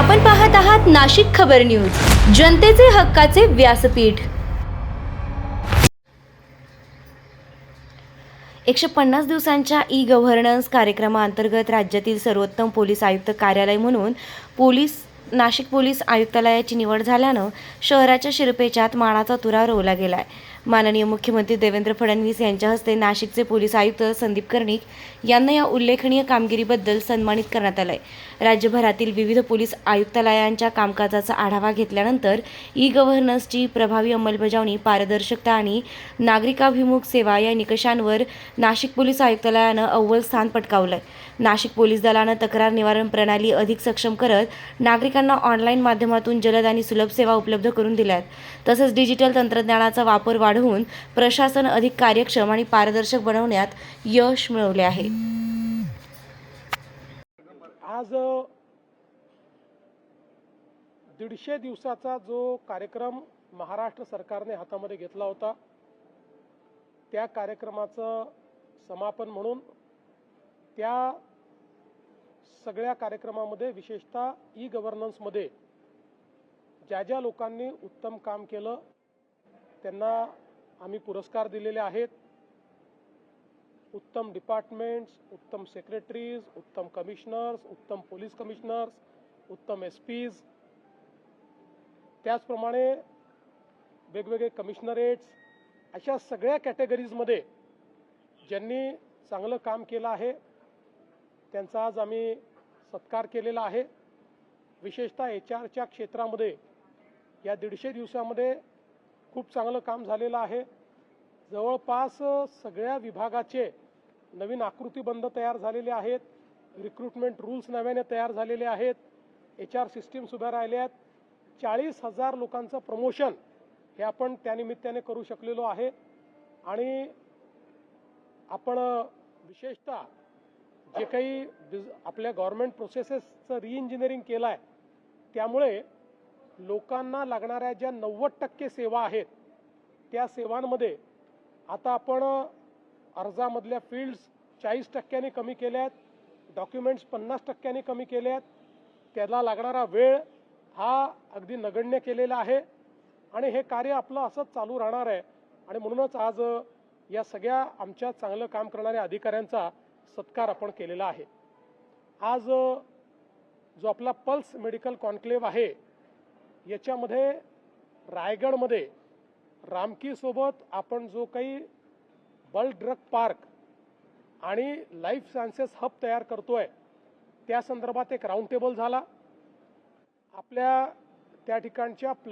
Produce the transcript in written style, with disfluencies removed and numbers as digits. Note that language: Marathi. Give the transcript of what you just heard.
आपण पाहत आहात नाशिक खबर न्यूज, जनतेचे हक्काचे व्यासपीठ। 150 दिवसांच्या ई-गव्हर्नन्स कार्यक्रमाअंतर्गत राज्यातील सर्वोत्तम पोलीस आयुक्त कार्यालय म्हणून नाशिक पोलीस आयुक्तालयाची निवड झाल्यानं शहराच्या शिरपेचात मानाचा तुरा रोवला गेलाय। माननीय मुख्यमंत्री देवेंद्र फडणवीस यांच्या हस्ते नाशिकचे पोलीस आयुक्त संदीप कर्णिक यांना या उल्लेखनीय कामगिरीबद्दल सन्मानित करण्यात आलंय। राज्यभरातील विविध पोलीस आयुक्तालयांच्या कामकाजाचा आढावा घेतल्यानंतर ई-गव्हर्नन्सची प्रभावी अंमलबजावणी, पारदर्शकता आणि नागरिकाभिमुख सेवा या निकषांवर नाशिक पोलीस आयुक्तालयानं अव्वल स्थान पटकावलंय। नाशिक पोलीस दलानं तक्रार निवारण प्रणाली अधिक सक्षम करत नागरिकांना ऑनलाईन माध्यमातून जलद आणि सुलभ सेवा उपलब्ध करून दिल्या आहेत। तसंच डिजिटल तंत्रज्ञानाचा वापर वाढवून प्रशासन अधिक कार्यक्षम आणि पारदर्शक बनवण्यात यश मिळवले आहे। आज 150 दिवसाचा जो कार्यक्रम महाराष्ट्र सरकारने हातामध्ये घेतला होता, त्या कार्यक्रमाचं समापन म्हणून त्या सगळ्या कार्यक्रमामध्ये विशेषतः ई-गव्हर्नन्समध्ये ज्या लोकांनी उत्तम काम केलं त्यांना आम्ही पुरस्कार दिलेले आहेत। उत्तम डिपार्टमेंट्स, उत्तम सेक्रेटरीज, उत्तम कमिशनर्स, उत्तम पोलीस कमिशनर्स, उत्तम एसपीज, त्याचप्रमाणे वेगवेगळे कमिशनरेट्स, अशा सगळ्या कॅटेगरीजमध्ये ज्यांनी चांगलं काम केलं आहे त्यांचा आज आम्ही सत्कार केलेला आहे। विशेषतः HR क्षेत्रामध्ये या 150 दिवसामध्ये खूप चांगलं काम झालेलं आहे। जवळपास सगळ्या विभागाचे नवीन आकृतीबंध तयार झालेले आहेत, रिक्रुटमेंट रूल्स नव्याने तयार झालेले आहेत, HR सिस्टीम्स उभ्या राहिल्या आहेत। 40,000 लोकांचं प्रमोशन हे आपण त्यानिमित्ताने करू शकलेलो आहे। आणि आपण विशेषतः जे काही आपल्या गव्हर्नमेंट प्रोसेसेसचं रिइंजिनिअरिंग केलं आहे त्यामुळे लोकांना लागणाऱ्या ज्या 90% सेवा आहेत त्या सेवांमध्ये आता आपण अर्जामधल्या फील्ड्स 40% कमी केल्या आहेत, डॉक्युमेंट्स 50% कमी केले आहेत, त्याला लागणारा वेळ हा अगदी नगण्य केलेला आहे आणि हे कार्य आपलं असंच चालू राहणार आहे। आणि म्हणूनच आज या सगळ्या आमच्या चांगलं काम करणाऱ्या अधिकाऱ्यांचा सत्कार आपण केलेला आहे। आज जो आपला पल्स मेडिकल कॉन्क्लेव्ह आहे याच्यामध्ये रायगडमध्ये रामकीसोबत आपण जो काही बल्क ड्रग पार्क आणि लाईफ सायन्सेस हब तयार करतोय त्या संदर्भात एक राऊंड टेबल झाला। आपल्या त्या ठिकाणच्या